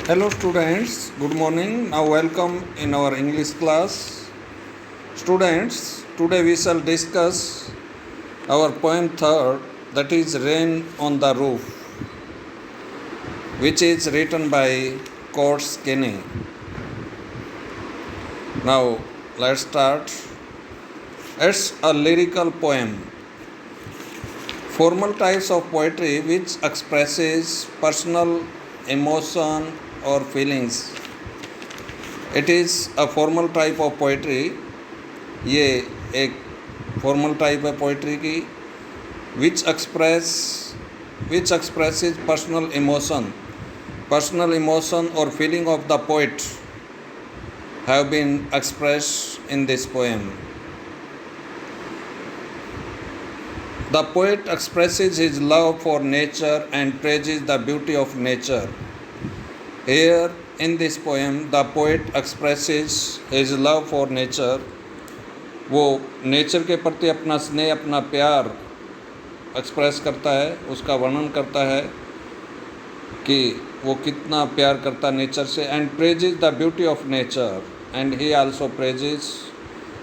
Hello students, good morning. Now welcome in our English class. Students, today we shall discuss our poem third, that is Rain on the Roof, which is written by Coates Kenny. Now let's start. It's a lyrical poem. Formal types of poetry which expresses personal emotion or feelings. It is a formal type of poetry. ये एक formal type है poetry की which expresses personal emotion or feeling of the poet have been expressed in this poem. The poet expresses his love for nature and praises the beauty of nature. Here in this poem, the poet expresses his love for nature. वो nature के प्रति अपना स्नेह, अपना प्यार express करता है, उसका वर्णन करता है कि वो कितना प्यार करता नेचर से. And praises the beauty of nature, and he also praises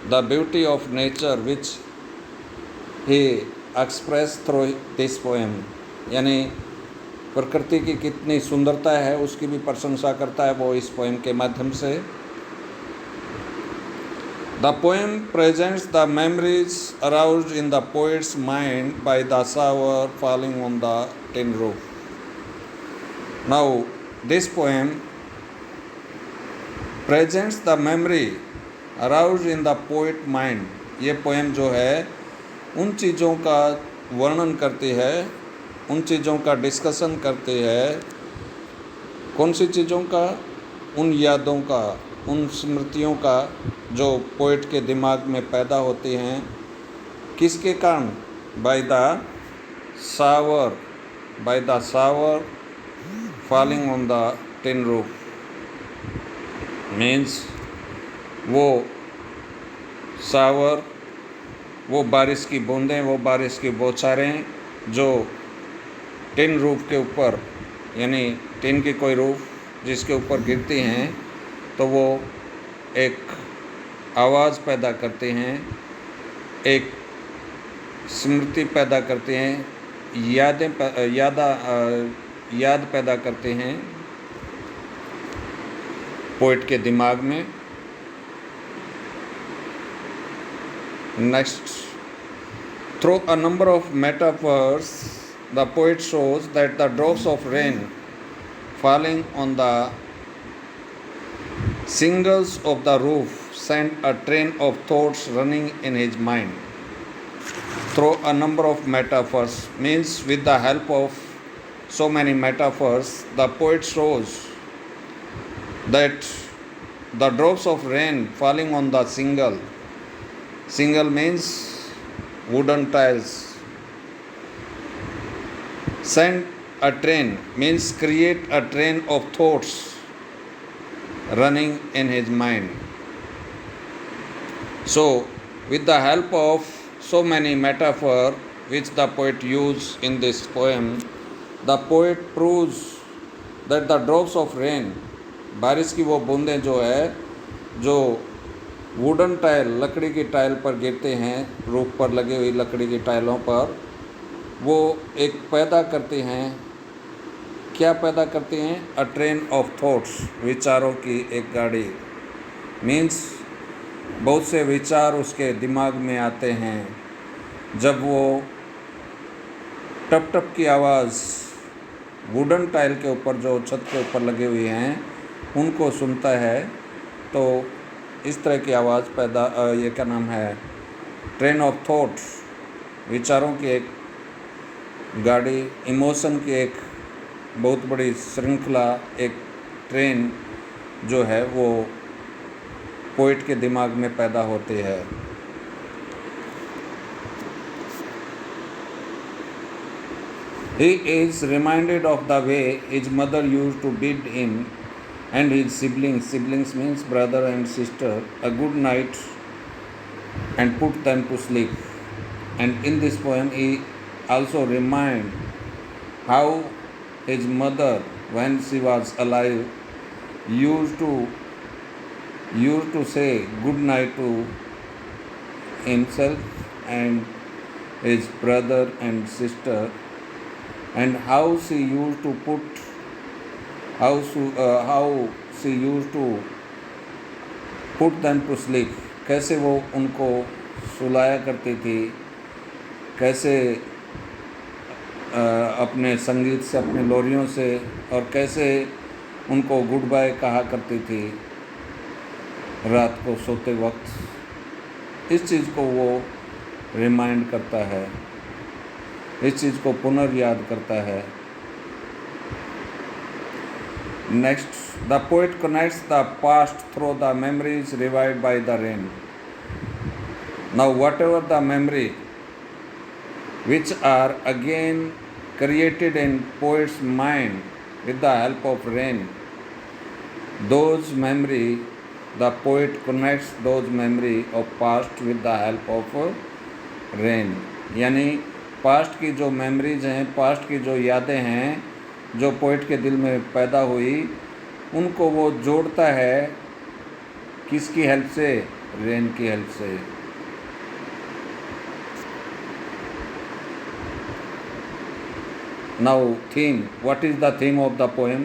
the beauty of nature which he express through this poem. यानी प्रकृति की कितनी सुंदरता है उसकी भी प्रशंसा करता है वो इस पोएम के माध्यम से. The poem presents the memories aroused in the poets mind by the shower falling on the tin roof. Now this poem presents the memory aroused in the poet mind. ये पोएम जो है उन चीज़ों का वर्णन करती है, उन चीज़ों का डिस्कशन करती है. कौन सी चीज़ों का? उन यादों का, उन स्मृतियों का जो पोएट के दिमाग में पैदा होती हैं. किसके कारण? By the shower falling on the tin roof. Means वो शावर, वो बारिश की बूंदें, वो बारिश की बौछारें जो टिन रूफ के ऊपर, यानी टिन की कोई रूफ जिसके ऊपर गिरती हैं तो वो एक आवाज़ पैदा करते हैं, एक स्मृति पैदा करते हैं, याद पैदा करते हैं पोएट के दिमाग में. Next, through a number of metaphors, the poet shows that the drops of rain falling on the shingles of the roof sent a train of thoughts running in his mind. Through a number of metaphors means with the help of so many metaphors, the poet shows that the drops of rain falling on the shingle. Shingle means wooden tiles. Send a train means create a train of thoughts running in his mind. So, with the help of so many metaphors which the poet used in this poem, the poet proves that the drops of rain, बारिश की वो बूंदें जो है, जो wooden tile, लकड़ी की tile पर गिरते हैं, रूफ पर लगी हुई लकड़ी की टाइलों पर, वो एक पैदा करते हैं. क्या पैदा करते हैं? अ ट्रेन ऑफ थॉट्स, विचारों की एक गाड़ी. मीन्स बहुत से विचार उसके दिमाग में आते हैं. जब वो टप टप की आवाज़ वुडन टाइल के ऊपर जो छत के ऊपर लगी हुई हैं उनको सुनता है तो इस तरह की आवाज़ पैदा, ये क्या नाम है, ट्रेन ऑफ थॉट, विचारों की एक गाड़ी, इमोशन की एक बहुत बड़ी श्रृंखला, एक ट्रेन जो है वो पोएट के दिमाग में पैदा होती है. He is reminded of the way his mother used to bid him and his siblings means brother and sister, a good night and put them to sleep. And in this poem he also reminds how his mother, when she was alive, used to used to say good night to himself and his brother and sister, and how she used to put them to sleep, कैसे वो उनको सुलाया करती थी, कैसे अपने संगीत से, अपने लोरियों से, और कैसे उनको गुड बाय कहा करती थी रात को सोते वक्त। इस चीज़ को वो रिमाइंड करता है, इस चीज़ को पुनर्याद करता है। Next, the poet connects the past through the memories revived by the rain. Now what ever the memory which are again created in poet's mind with the help of rain, those memory, the poet connects those memory of past with the help of rain। यानी past की जो memories हैं, past की जो यादें हैं जो poet के दिल में पैदा हुई, उनको वो जोड़ता है किसकी हेल्प से? रेन की हेल्प से। Now theme, what is the theme of the poem?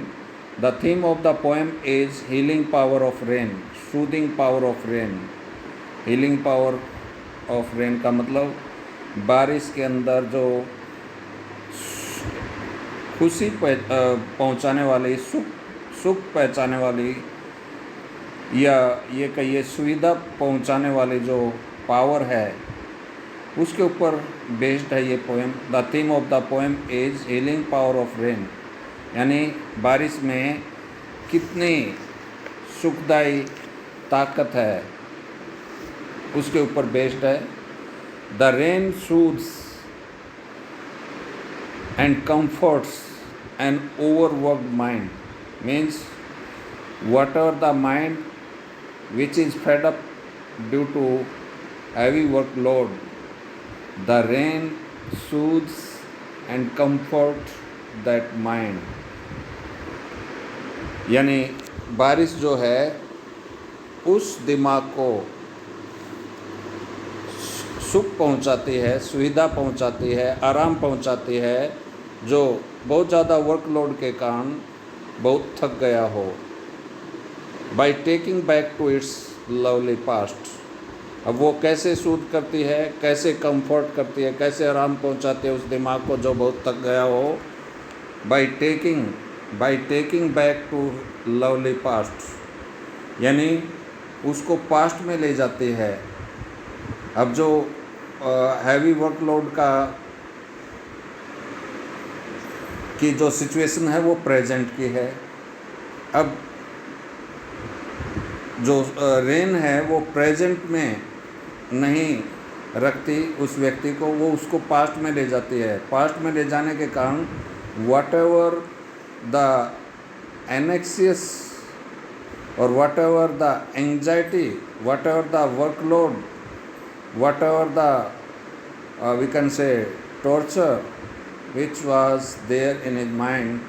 The theme of the poem is healing power of rain, soothing power of rain। healing power of rain का मतलब बारिश के अंदर जो खुशी पहुंचाने वाली, सुख पहुंचाने वाली, या ये कहिए सुविधा पहुंचाने वाली जो पावर है, उसके ऊपर बेस्ड है ये poem. The theme of the poem is healing power of rain, यानी बारिश में कितनी सुखदायी ताकत है, उसके ऊपर बेस्ड है। The rain soothes and comforts an overworked mind, means whatever the mind which is fed up due to heavy workload, the rain soothes and comforts that mind। यानी बारिश जो है उस दिमाग को सुख पहुंचाती है, सुविधा पहुंचाती है, आराम पहुंचाती है, जो बहुत ज़्यादा वर्कलोड के कारण बहुत थक गया हो। By taking back to its lovely past. अब वो कैसे सूद करती है, कैसे कंफर्ट करती है, कैसे आराम पहुंचाती है उस दिमाग को जो बहुत थक गया हो? By taking back to lovely past, यानी उसको पास्ट में ले जाती है। अब जो हैवी वर्कलोड की जो सिचुएशन है वो प्रेजेंट की है। अब जो रेन है वो प्रेजेंट में नहीं रखती उस व्यक्ति को, वो उसको पास्ट में ले जाती है। पास्ट में ले जाने के कारण वट एवर द एनेक्सियस और whatever the anxiety, whatever the workload, whatever the we can say torture which was there in his mind,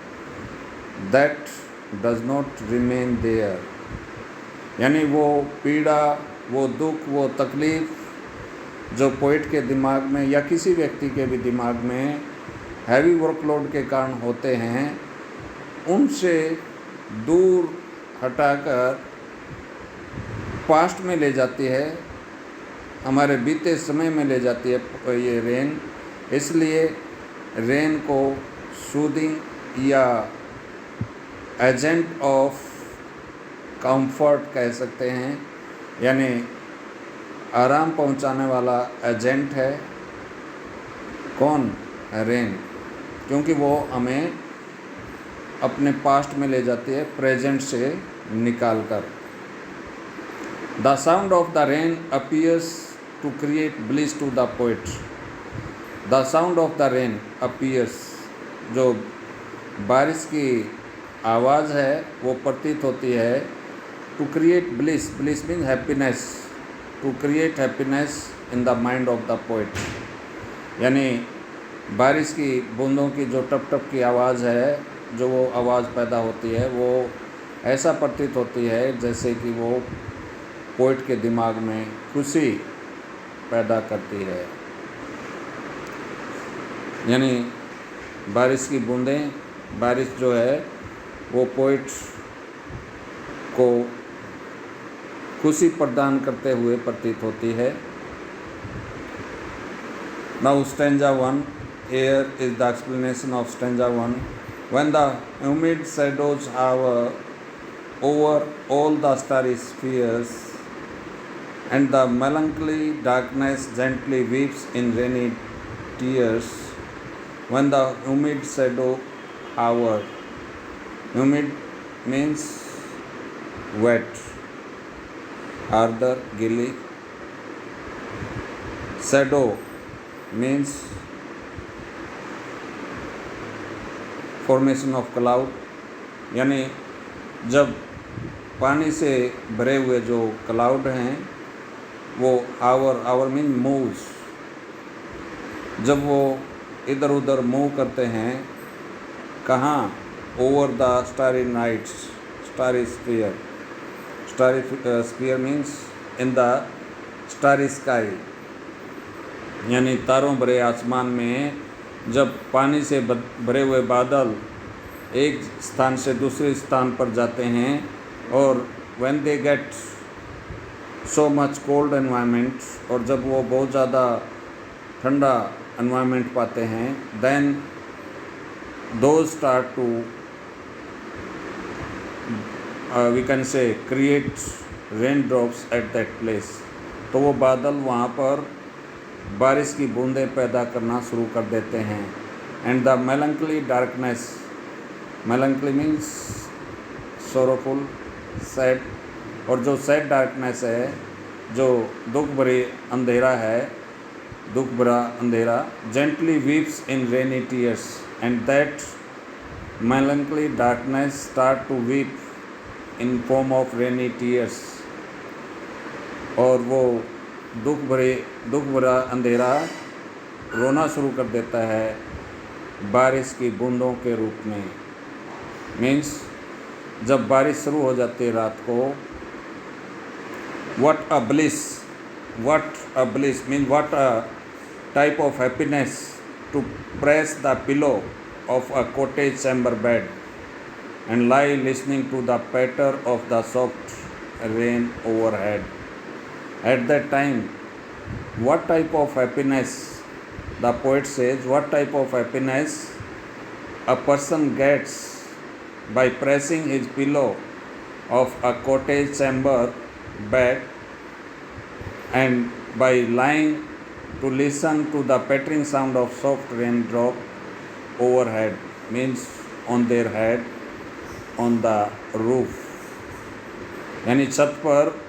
that does not remain there. यानी वो पीड़ा, वो दुख, वो तकलीफ़ जो पोइट के दिमाग में या किसी व्यक्ति के भी दिमाग में हैवी वर्कलोड के कारण होते हैं, उनसे दूर हटाकर पास्ट में ले जाती है, हमारे बीते समय में ले जाती है ये रेन। इसलिए रेन को सूदिंग या एजेंट ऑफ कंफर्ट कह सकते हैं, यानी आराम पहुंचाने वाला एजेंट है। कौन? रेन, क्योंकि वो हमें अपने पास्ट में ले जाती है प्रेजेंट से निकाल कर। The sound of the rain appears to create bliss to the poet. The sound of the rain appears, जो बारिश की आवाज़ है वो प्रतीत होती है to create bliss, bliss means happiness, to create happiness in the mind of the poet. यानी बारिश की बूंदों की जो टप टप की आवाज़ है, जो वो आवाज़ पैदा होती है, वो ऐसा प्रतीत होती है जैसे कि वो पोइट के दिमाग में खुशी पैदा करती है। यानी बारिश की बूंदें, बारिश जो है वो पोइट को खुशी प्रदान करते हुए प्रतीत होती है। Now stanza 1, here is the explanation of stanza 1. When the humid shadows hover over all the starry spheres, and the melancholy darkness gently weeps in rainy tears, when the humid shadow hover, humid means wet, ardor, gilly, shadow means formation of cloud, यानी जब पानी से भरे हुए जो cloud हैं वो our mean moves, जब वो इधर उधर मूव करते हैं, कहाँ, over the starry nights, starry sphere, starry sphere means in the starry sky, यानी तारों भरे आसमान में जब पानी से भरे हुए बादल एक स्थान से दूसरे स्थान पर जाते हैं, और when they get so much cold environment, और जब वो बहुत ज़्यादा ठंडा एनवायरनमेंट पाते हैं, then those start to we can say create rain drops at that place. तो वो बादल वहाँ पर बारिश की बूंदें पैदा करना शुरू कर देते हैं। And the melancholy darkness, melancholy means sorrowful, sad, और जो सैड डार्कनेस है, जो दुख भरी अंधेरा है, दुख भरा अंधेरा, gently weeps in rainy tears, and that melancholy darkness start to weep in form of rainy tears, और वो दुख भरा अंधेरा रोना शुरू कर देता है बारिश की बूंदों के रूप में। मीन्स जब बारिश शुरू हो जाती है रात को, what a bliss means what a type of happiness to press the pillow of a cottage chamber bed and lie listening to the patter of the soft rain overhead. At that time, what type of happiness, the poet says, what type of happiness a person gets by pressing his pillow of a cottage chamber bed and by lying to listen to the pattering sound of soft raindrop overhead, means on their head, on the roof, यानी छत पर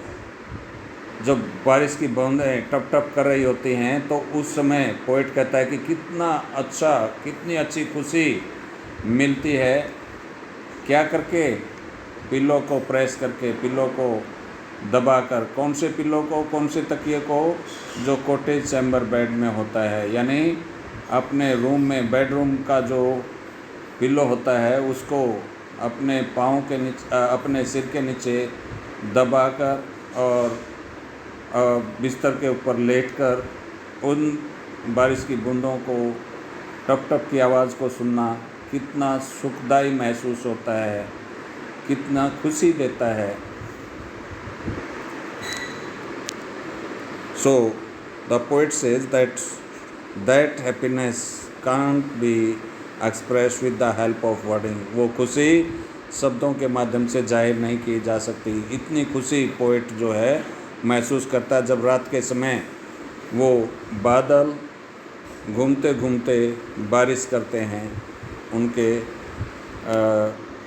जब बारिश की बूंदें टप टप कर रही होती हैं, तो उस समय पोइट कहता है कि कितनी अच्छी खुशी मिलती है, क्या करके, पिल्लो को प्रेस करके, पिल्लो को दबाकर। कौन से पिल्लो को, कौन से तकिए को, जो कॉटेज चैम्बर बेड में होता है, यानी अपने रूम में, बेडरूम का जो पिल्लो होता है उसको अपने पाँव के नीचे, अपने सिर के नीचे दबाकर और बिस्तर के ऊपर लेटकर उन बारिश की बूंदों को, टप टप की आवाज़ को सुनना कितना सुखदायी महसूस होता है, कितना खुशी देता है। So the poet says that happiness can't be expressed with the help of wording. वो खुशी शब्दों के माध्यम से जाहिर नहीं की जा सकती। इतनी खुशी पोएट जो है महसूस करता है जब रात के समय वो बादल घूमते घूमते बारिश करते हैं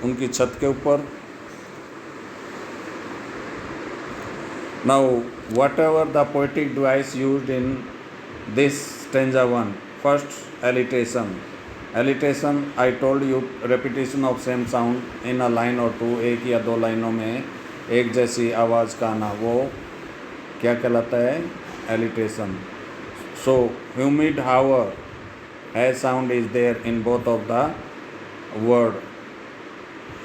उनकी छत के ऊपर। Now whatever the poetic device used in this stanza 1, first alliteration, I told you repetition of same sound in a line or two, एक या दो लाइनों में एक जैसी आवाज़ का आना, वो क्या कहलाता है, alliteration. So humid however as sound is there in both of the word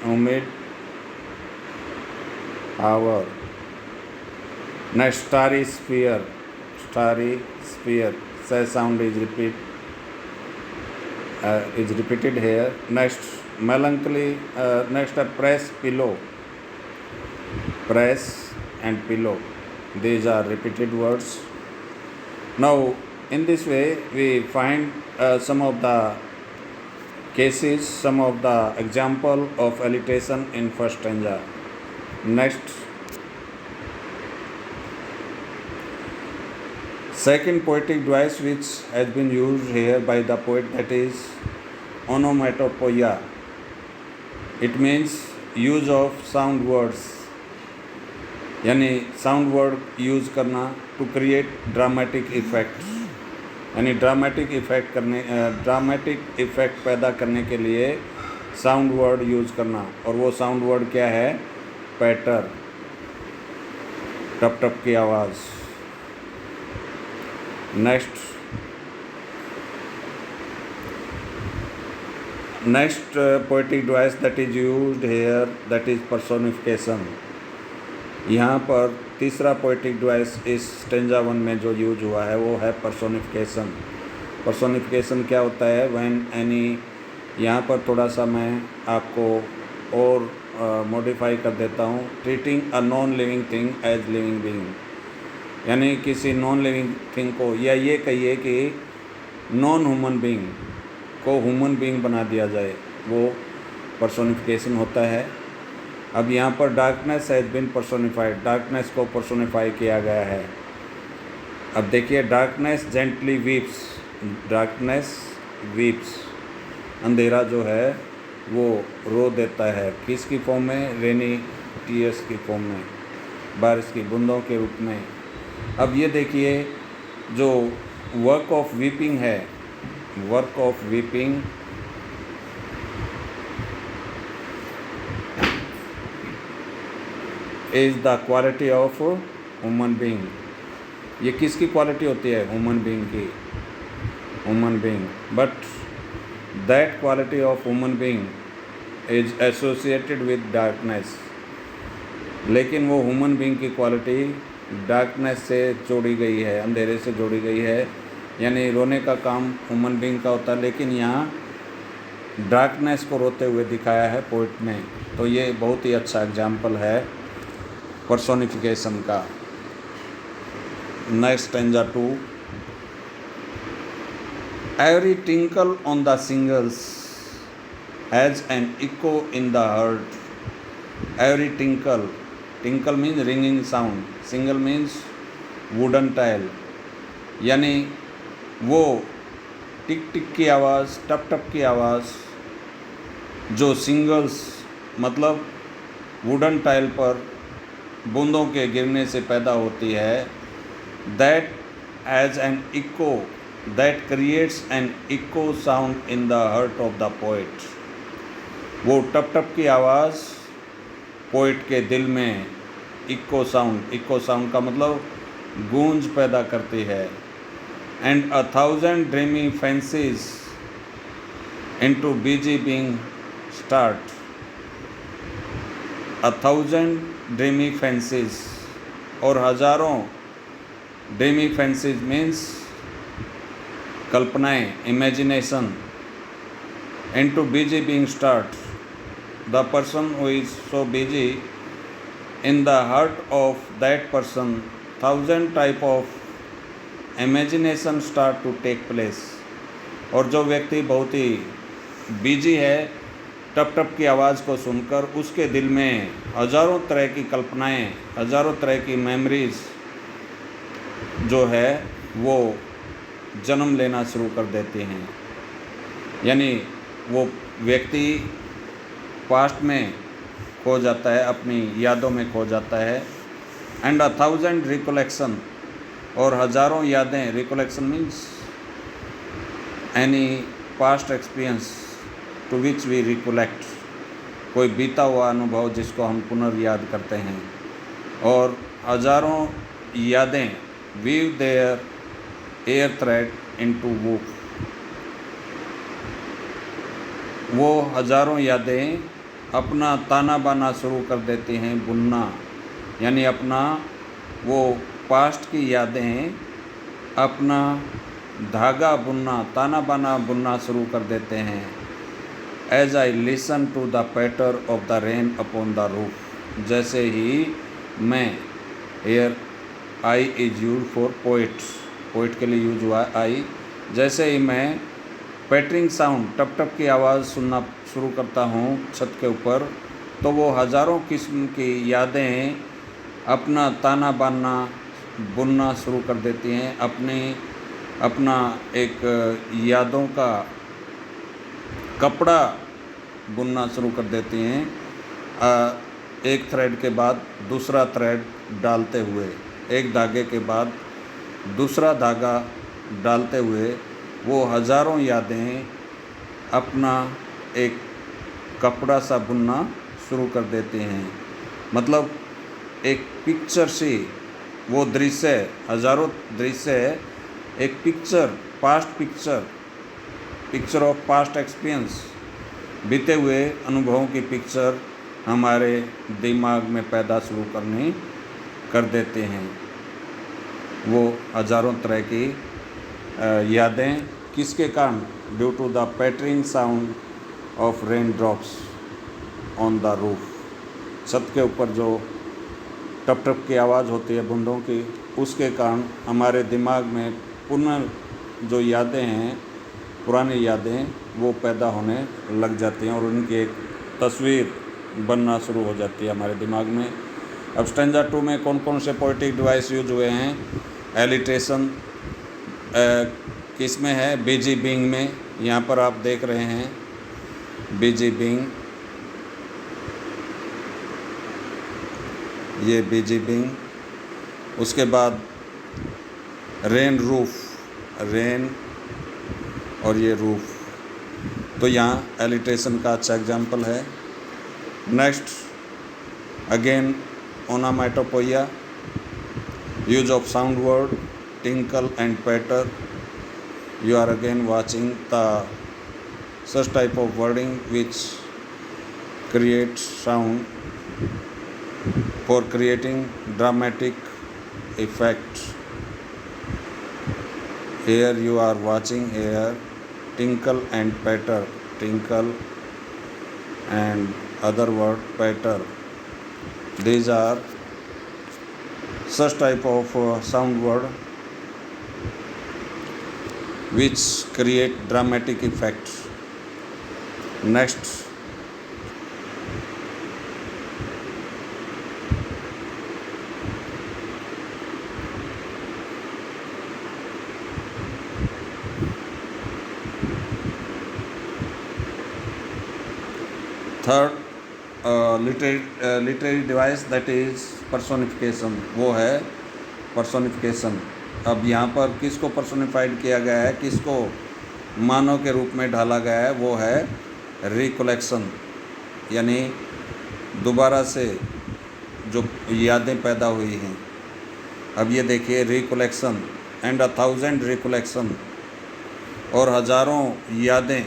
humid hour. Next, starry sphere. Starry sphere. Say sound is repeated here. Next, melancholy. Next, press pillow. Press and pillow. These are repeated words. Now, in this way, we find some of the cases, some of the example of alliteration in first stanza. Next, second poetic device which has been used here by the poet, that is onomatopoeia. It means use of sound words, यानी sound word use करना to create dramatic effect, यानी dramatic effect पैदा करने के लिए sound word use करना. और वो साउंड वर्ड क्या है? पैटर, टप टप की आवाज़. Next poetic device that is used here, that is personification. यहाँ पर तीसरा पोएटिक डिवाइस इस स्टेंजा 1 में जो यूज हुआ है वो है पर्सोनिफिकेशन. पर्सोनिफिकेशन क्या होता है? व्हेन एनी, यहाँ पर थोड़ा सा मैं आपको और मॉडिफाई कर देता हूँ. Treating a non living thing as living being, यानी किसी नॉन लिविंग थिंग को, या ये कहिए कि नॉन ह्यूमन बीइंग को ह्यूमन बीइंग बना दिया जाए, वो पर्सोनिफिकेशन होता है. अब यहाँ पर darkness has been personified, darkness को पर्सोनिफाई किया गया है. अब देखिए, darkness gently weeps, darkness weeps, अंधेरा जो है वो रो देता है. किसकी फॉर्म में? रेनी टीयर्स की फॉर्म में, बारिश की बूंदों के रूप में. अब ये देखिए, जो वर्क ऑफ वीपिंग है, work of weeping is the quality of human being. ये किसकी क्वालिटी होती है? ह्यूमन बीइंग की, human being. But that quality of human being is associated with darkness. लेकिन वो ह्यूमन बीइंग की क्वालिटी डार्कनेस से जोड़ी गई है, अंधेरे से जोड़ी गई है. यानी रोने का काम ह्यूमन बीइंग का होता है, लेकिन यहाँ डार्कनेस को रोते हुए दिखाया है पोइट ने. तो ये बहुत ही अच्छा एग्जाम्पल है पर्सोनिफिकेशन का. Next stanza 2. Every tinkle on the shingles has an echo in the heart. Every tinkle, tinkle means ringing sound, shingle means wooden tile, यानी वो टिक टिक की आवाज़, टप टप की आवाज़ जो सिंगल्स मतलब वुडन टाइल पर बूंदों के गिरने से पैदा होती है, that as an echo, that creates an echo sound in the heart of the poet. वो टप टप की आवाज़ पोइट के दिल में इको साउंड का मतलब गूंज पैदा करती है. And 1,000 dreamy fancies into busy being start. 1,000 dreamy fancies, और हज़ारों ड्रीमी फैंसीज मीन्स कल्पनाएँ, imagination. Into busy being start, the person who is so busy, in the heart of that person 1,000 type of imagination start to take place. और जो व्यक्ति बहुत ही busy है टप टप की आवाज़ को सुनकर, उसके दिल में हज़ारों तरह की कल्पनाएँ, हज़ारों तरह की मेमोरीज़ जो है वो जन्म लेना शुरू कर देती हैं. यानी वो व्यक्ति पास्ट में खो जाता है, अपनी यादों में खो जाता है. एंड 1,000 रिकोलेक्शन, और हज़ारों यादें, recollection means any past experience to which we recollect, कोई बीता हुआ अनुभव जिसको हम पुनर्याद करते हैं. और हज़ारों यादें weave their air thread into woof, वो हज़ारों यादें अपना ताना बाना शुरू कर देती हैं, बुनना यानी अपना वो पास्ट की यादें अपना धागा बुनना, ताना बाना बुनना शुरू कर देते हैं। As I listen to the patter of the rain upon the roof, जैसे ही मैं, air I is use for poets, poet के लिए यूज हुआ आई, जैसे ही मैं पैटरिंग साउंड, टप टप की आवाज़ सुनना शुरू करता हूँ छत के ऊपर, तो वो हज़ारों किस्म की यादें अपना ताना बाना बुनना शुरू कर देती हैं, अपना एक यादों का कपड़ा बुनना शुरू कर देती हैं, एक थ्रेड के बाद दूसरा थ्रेड डालते हुए, एक धागे के बाद दूसरा धागा डालते हुए वो हज़ारों यादें अपना एक कपड़ा सा बुनना शुरू कर देते हैं। मतलब एक पिक्चर से वो दृश्य, हज़ारों दृश्य, एक picture, past picture of past experience, बीते हुए अनुभवों की पिक्चर हमारे दिमाग में पैदा शुरू कर देते हैं। वो हज़ारों तरह की यादें किसके कारण? Due to the pattering sound of rain drops on the roof, छत के ऊपर जो टप टप की आवाज़ होती है बूंदों की, उसके कारण हमारे दिमाग में पुनः जो यादें हैं, पुरानी यादें, वो पैदा होने लग जाती हैं और उनकी एक तस्वीर बनना शुरू हो जाती है हमारे दिमाग में। अब स्टैंजा 2 में कौन कौन से पोएटिक डिवाइस यूज हुए हैं? एलिट्रेशन किस में है? बीजी बिंग में। यहाँ पर आप देख रहे हैं बीजी बिंग, ये बीजी बिंग। उसके बाद रेन रूफ, रेन और ये रूफ, तो यहाँ एलिट्रेशन का अच्छा एग्जाम्पल है। Next again onomatopoeia, use of sound word tinkle and patter. You are again watching the such type of wording which creates sound for creating dramatic effect. Here you are watching here tinkle and patter, tinkle and other word patter. These are such type of sound word which create dramatic effects. Next, third literary device that is personification, वो है personification. अब यहाँ पर किसको personified किया गया है, किसको मानव के रूप में ढाला गया है? वो है रिकलेक्शन, यानी दोबारा से जो यादें पैदा हुई हैं। अब ये देखिए रिकलेक्शन एंड 1000 रिकलेक्शन, और हज़ारों यादें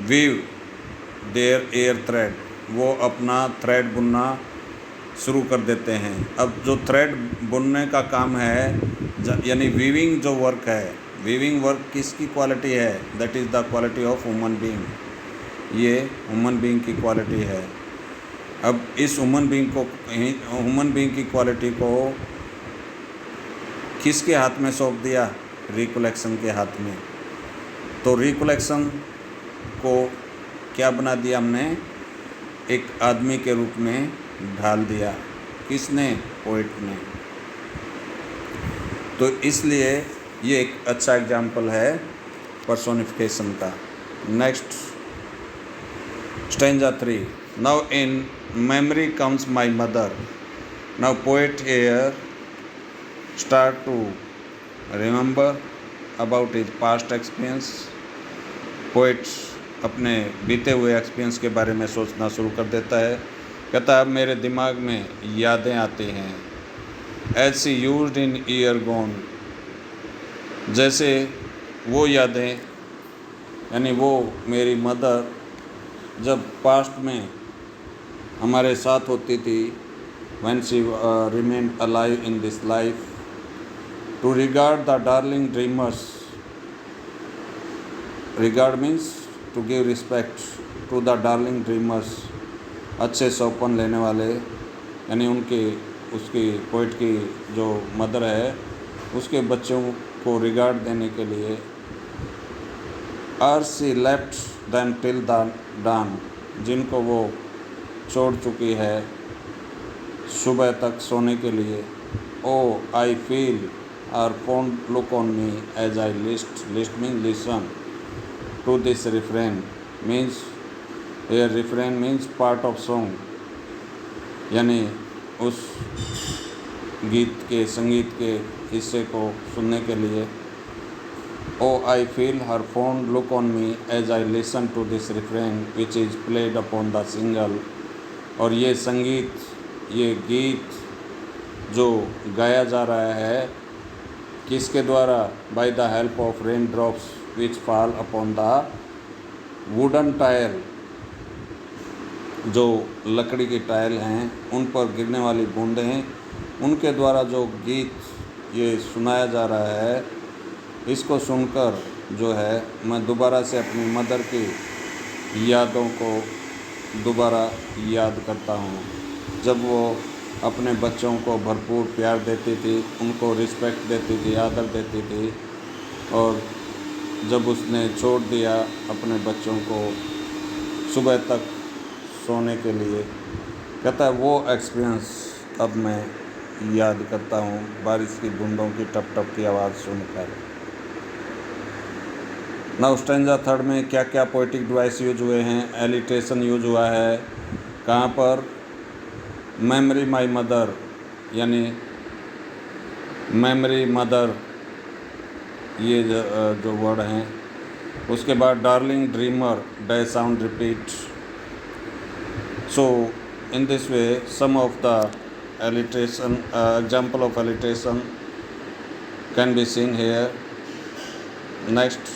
वीव देयर एयर थ्रेड, वो अपना थ्रेड बुनना शुरू कर देते हैं। अब जो थ्रेड बुनने का काम है, यानी वीविंग जो वर्क है, वीविंग वर्क किसकी क्वालिटी है? That is the quality of human being. ये ह्यूमन बीइंग की क्वालिटी है। अब इस ह्यूमन बीइंग की क्वालिटी को किसके हाथ में सौंप दिया? रिकलेक्शन के हाथ में। तो रिकलेक्शन को क्या बना दिया हमने? एक आदमी के रूप में ढाल दिया। किसने? पोइट ने। तो इसलिए ये एक अच्छा एग्जाम्पल है पर्सोनिफिकेशन का। Next stanza 3, now in memory comes my mother. Now poet here start to remember about his past experience. Poet अपने बीते हुए एक्सपीरियंस के बारे में सोचना शुरू कर देता है। कहता है अब मेरे दिमाग में यादें आती हैं। As she used in year gone, जैसे वो यादें, यानी वो मेरी मदर जब पास्ट में हमारे साथ होती थी, when she remained alive in this life, to regard the darling dreamers. Regard means to give respect to the darling dreamers, अच्छे सौपन लेने वाले, यानी उनके उसकी पोइट की जो मदर है उसके बच्चों को रिगार्ड देने के लिए, और सी लेफ्ट दैन टिल द डान, जिनको वो छोड़ चुकी है सुबह तक सोने के लिए. Oh I feel her fond look on me as I list means listen to this refrain, means ये refrain means part of song, यानी उस गीत के संगीत के हिस्से को सुनने के लिए. Oh I feel her fond look on me as I listen to this refrain which is played upon the shingle. और ये संगीत, ये गीत जो गाया जा रहा है किसके द्वारा? By the help of rain drops which fall upon the wooden tile, जो लकड़ी की टाइल हैं उन पर गिरने वाली बूंदें, उनके द्वारा जो गीत ये सुनाया जा रहा है, इसको सुनकर जो है मैं दोबारा से अपनी मदर की यादों को दोबारा याद करता हूँ, जब वो अपने बच्चों को भरपूर प्यार देती थी, उनको रिस्पेक्ट देती थी, आदर देती थी, और जब उसने छोड़ दिया अपने बच्चों को सुबह तक सोने के लिए. कहता है वो एक्सपीरियंस अब मैं याद करता हूँ बारिश की बूंदों की टप टप की आवाज़ सुनकर. नाउ स्टैंजा थर्ड में क्या क्या पोइटिक डिवाइस यूज हुए हैं? एलिट्रेशन यूज हुआ है. कहाँ पर? मेमोरी माई मदर, यानी मेमोरी मदर, ये जो वर्ड हैं. उसके बाद darling dreamer, day sound repeat. So in this way some of the alliteration example of alliteration can be seen here. Next,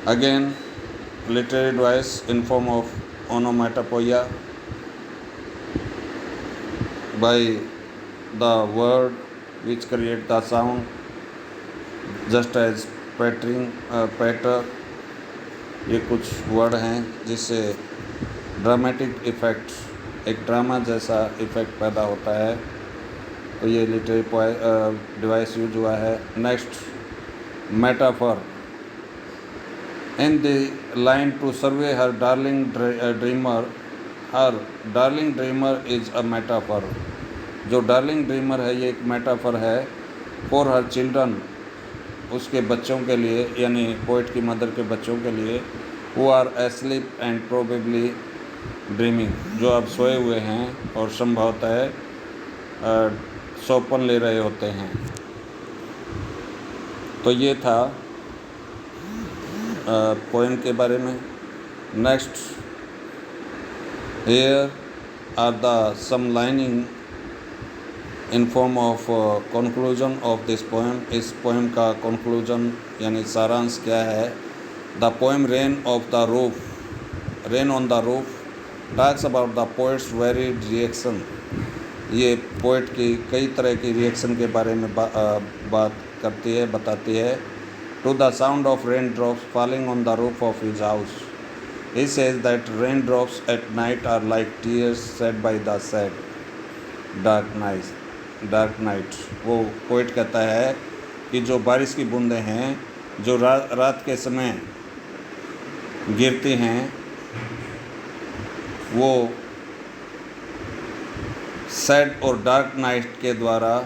again literary device in form of onomatopoeia, by the word which create the sound, just as patter. ये कुछ word हैं जिससे dramatic effect, एक drama जैसा effect पैदा होता है, तो ये लिटरेरी डिवाइस यूज हुआ है. Next, metaphor. In the line to survey her darling dreamer, her darling dreamer is a metaphor. जो डार्लिंग ड्रीमर है ये एक मेटाफर है फॉर हर चिल्ड्रन, उसके बच्चों के लिए, यानी पोइट की मदर के बच्चों के लिए, who are asleep and probably dreaming, जो अब सोए हुए हैं और संभवतः सौपन ले रहे होते हैं. तो ये था पोएम के बारे में. Next, here are the some lining in form of conclusion of this poem. इस पोएम का कंक्लूजन यानी सारांश क्या है? The poem rain of the roof, rain on the roof talks about the poet's varied reaction. ये poet की कई तरह की रिएक्शन के बारे में बात करती है, बताती है. To the sound of rain drops falling on the roof of his house, he says that rain drops at night are like tears shed by the sad dark night. वो पोइट कहता है कि जो बारिश की बूंदें हैं जो रात के समय गिरती हैं, वो सैड और डार्क नाइट के द्वारा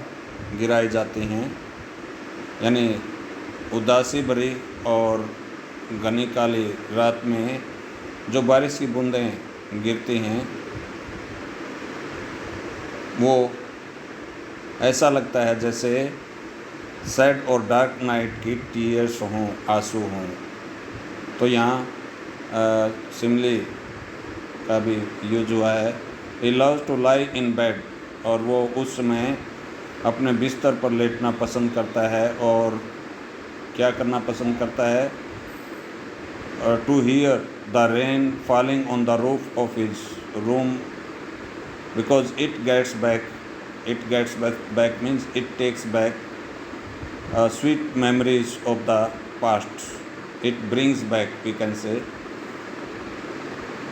गिराई जाती हैं, यानी उदासी भरी और घनी काली रात में जो बारिश की बूंदें गिरती हैं, वो ऐसा लगता है जैसे सैड और डार्क नाइट की टीयर्स हों, आंसू हों. तो यहाँ सिमली का भी यूज हुआ है. He loves to lie in bed, और वो उस समय अपने बिस्तर पर लेटना पसंद करता है. और क्या करना पसंद करता है? To hear the rain falling on the roof of his room because it gets back means it takes back sweet memories of the past. It brings back, we can say.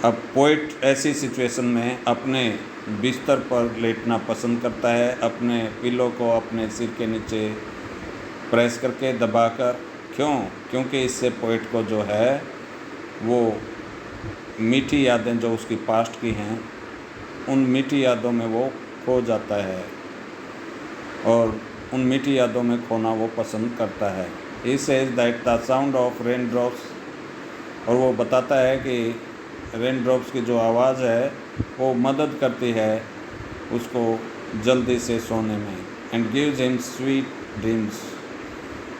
अब पोइट ऐसी situation में अपने बिस्तर पर लेटना पसंद करता है, अपने पिलो को अपने सिर के नीचे प्रेस करके दबाकर। क्यों? क्योंकि इससे पोइट को जो है वो मीठी यादें जो उसकी पास्ट की हैं, उन मीठी यादों में वो खो जाता है और उन मीठी यादों में खोना वो पसंद करता है। He says that the sound of raindrops, और वो बताता है कि रेन ड्रॉप्स की जो आवाज़ है वो मदद करती है उसको जल्दी से सोने में। And gives him sweet dreams,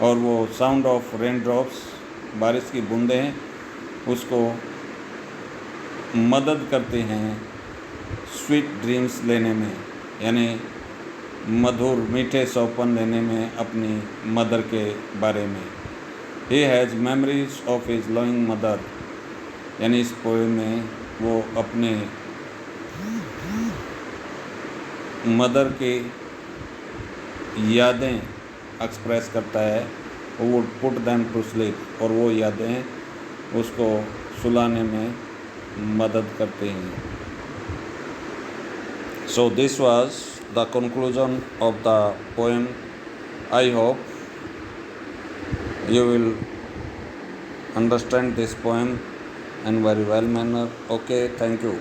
और वो साउंड ऑफ रेन ड्रॉप्स, बारिश की बूंदें, उसको मदद करती हैं स्वीट ड्रीम्स लेने में, यानी मधुर मीठे सौपन लेने में अपनी मदर के बारे में। He has memories of his loving mother, यानी इस पोएम में वो अपने मदर की यादें एक्सप्रेस करता है। वो would put them to sleep, और वो यादें उसको सुलाने में मदद करती हैं। So this was the conclusion of the poem. I hope you will understand this poem in very well manner. Okay, thank you.